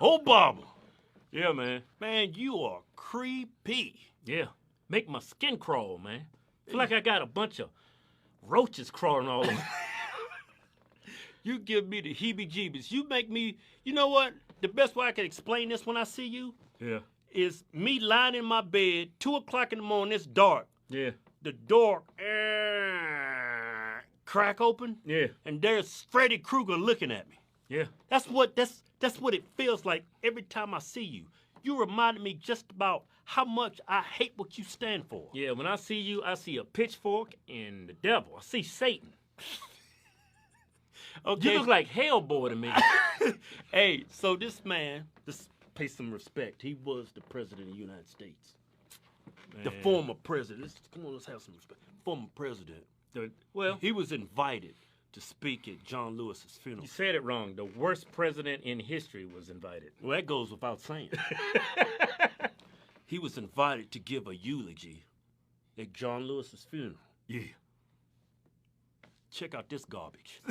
Obama. Yeah, man. Man, you are creepy. Yeah. Make my skin crawl, man. Feel like I got a bunch of roaches crawling all over. You give me the heebie-jeebies. You make me, you know what? The best way I can explain this when I see you Yeah. is me lying in my bed, 2 o'clock in the morning, it's dark. Yeah. The door crack open. Yeah. And there's Freddy Krueger looking at me. Yeah. That's what it feels like every time I see you. You reminded me just about how much I hate what you stand for. Yeah, when I see you, I see a pitchfork and the devil. I see Satan. Okay. You look like Hellboy to me. Hey, so this man, just pay some respect. He was the president of the United States. Man. The former president. Come on, let's have some respect. Former president. Well, he was invited to speak at John Lewis's funeral. You said it wrong. The worst president in history was invited. Well, that goes without saying. He was invited to give a eulogy at John Lewis's funeral. Yeah. Check out this garbage.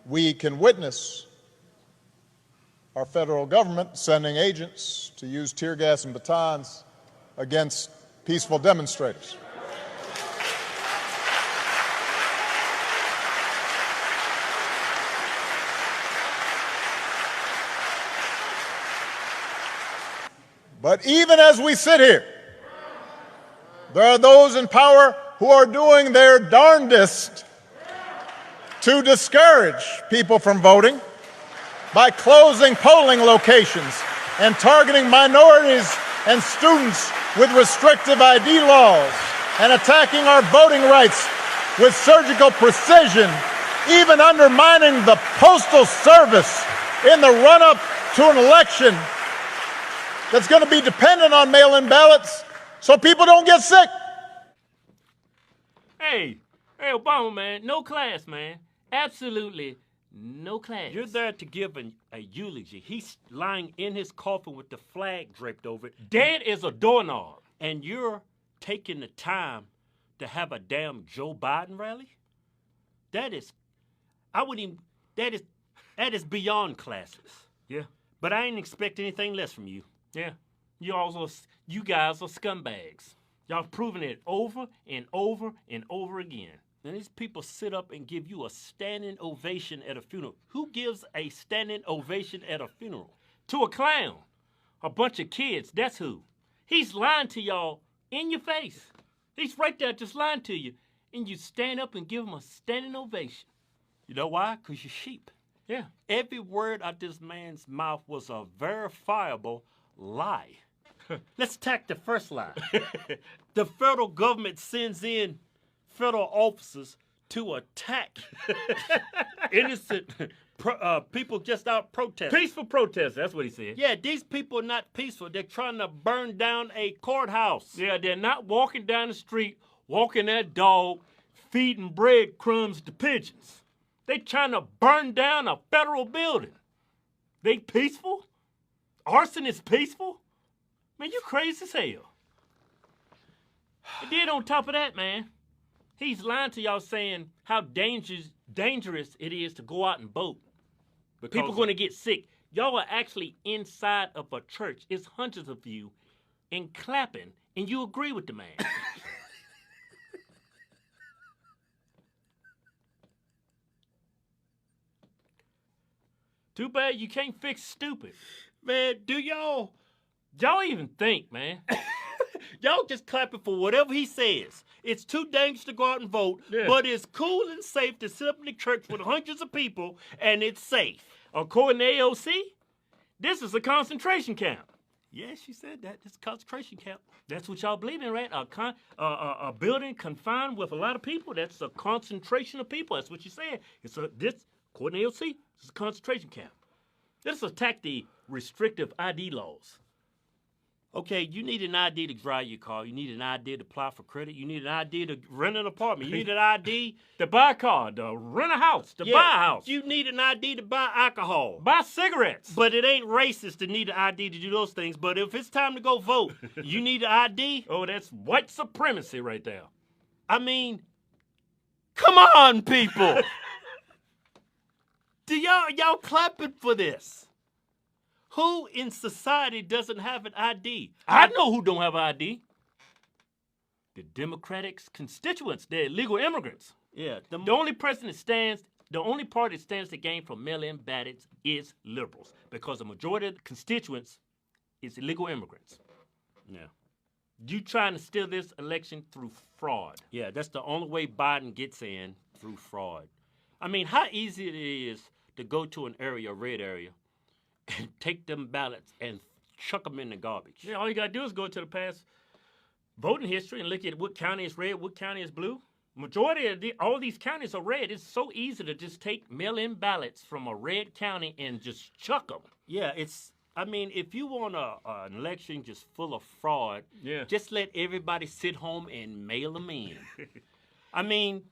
We can witness our federal government sending agents to use tear gas and batons against peaceful demonstrators. But even as we sit here, there are those in power who are doing their darndest to discourage people from voting by closing polling locations and targeting minorities and students with restrictive ID laws and attacking our voting rights with surgical precision, even undermining the Postal Service in the run-up to an election that's going to be dependent on mail-in ballots so people don't get sick. Hey, Obama, man, no class, man. Absolutely no class. You're there to give a eulogy. He's lying in his coffin with the flag draped over it. Dead as a doorknob. And you're taking the time to have a damn Joe Biden rally? That is beyond classless. Yeah. But I ain't expect anything less from you. Yeah. You guys are scumbags. Y'all proven it over and over and over again. And these people sit up and give you a standing ovation at a funeral. Who gives a standing ovation at a funeral? To a clown. A bunch of kids, that's who. He's lying to y'all in your face. He's right there just lying to you. And you stand up and give him a standing ovation. You know why? Because you're sheep. Yeah. Every word out this man's mouth was a verifiable lie. Let's attack the first lie. The federal government sends in federal officers to attack innocent people just out protesting. Peaceful protest, that's what he said. Yeah, these people are not peaceful. They're trying to burn down a courthouse. Yeah, they're not walking down the street, walking that dog, feeding breadcrumbs to pigeons. They trying to burn down a federal building. They peaceful? Arson is peaceful? Man, you crazy as hell. And then on top of that, man, he's lying to y'all saying how dangerous it is to go out and vote. People are going to get sick. Y'all are actually inside of a church. It's hundreds of you and clapping, and you agree with the man. Too bad you can't fix stupid. Man, do y'all even think, man? Y'all just clapping for whatever he says. It's too dangerous to go out and vote, but it's cool and safe to sit up in the church with hundreds of people, and it's safe. According to AOC, this is a concentration camp. Yeah, she said that. It's a concentration camp. That's what y'all believe in, right? A building confined with a lot of people. That's a concentration of people. That's what she said. According to AOC, it's a concentration camp. Let's attack the restrictive ID laws. Okay, you need an ID to drive your car. You need an ID to apply for credit. You need an ID to rent an apartment. You need an ID to buy a car, to rent a house, to buy a house. You need an ID to buy alcohol. Buy cigarettes. But it ain't racist to need an ID to do those things. But if it's time to go vote, you need an ID. Oh, that's white supremacy right there. I mean, come on, people. Do y'all clapping for this? Who in society doesn't have an ID? I know who don't have ID. The Democratic's constituents, they're illegal immigrants. Yeah. The only party that stands to gain from mail-in ballots is liberals, because the majority of the constituents is illegal immigrants. Yeah. You trying to steal this election through fraud. Yeah, that's the only way Biden gets in, through fraud. I mean, how easy it is to go to an area, a red area, and take them ballots and chuck them in the garbage. Yeah, all you got to do is go to the past voting history and look at what county is red, what county is blue. Majority of all these counties are red. It's so easy to just take mail-in ballots from a red county and just chuck them. Yeah, I mean, if you want an election just full of fraud, just let everybody sit home and mail them in. I mean,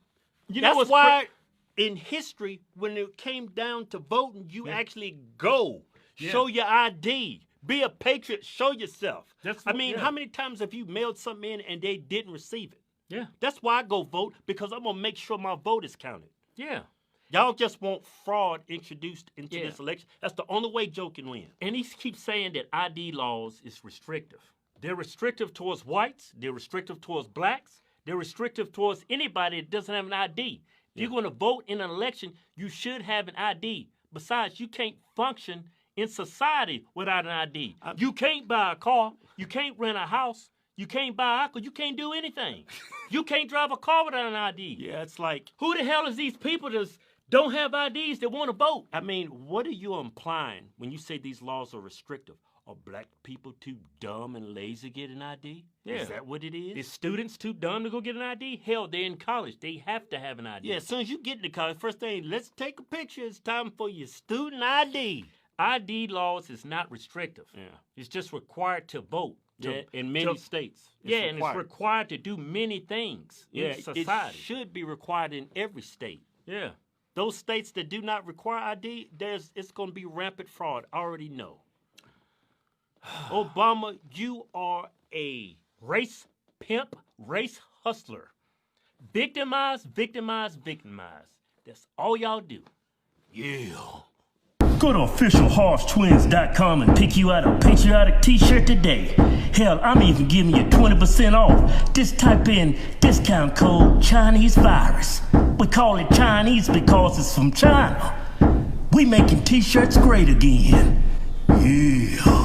that's why in history, when it came down to voting, you actually go. Show your ID. Be a patriot. Show yourself. How many times have you mailed something in and they didn't receive it? Yeah. That's why I go vote, because I'm going to make sure my vote is counted. Yeah. Y'all just want fraud introduced into this election. That's the only way Joe can win. And he keeps saying that ID laws is restrictive. They're restrictive towards whites. They're restrictive towards blacks. They're restrictive towards anybody that doesn't have an ID. If you're going to vote in an election, you should have an ID. Besides, you can't function in society without an ID. You can't buy a car. You can't rent a house. You can't buy alcohol. You can't do anything. You can't drive a car without an ID. Yeah, it's like, who the hell is these people that don't have IDs that want to vote? I mean, what are you implying when you say these laws are restrictive? Are black people too dumb and lazy to get an ID? Yeah. Is that what it is? Is students too dumb to go get an ID? Hell, they're in college. They have to have an ID. Yeah, as soon as you get into college, first thing, let's take a picture. It's time for your student ID. ID laws is not restrictive. Yeah. It's just required to vote. In many states. And it's required to do many things in society. It should be required in every state. Yeah. Those states that do not require ID, it's going to be rampant fraud. I already know. Obama, you are a race pimp, race hustler. Victimize, victimize, victimize. That's all y'all do. Yeah. Go to officialhorsetwins.com and pick you out a patriotic t-shirt today. Hell, I'm even giving you 20% off. Just type in discount code Chinese virus. We call it Chinese because it's from China. We making t-shirts great again. Yeah.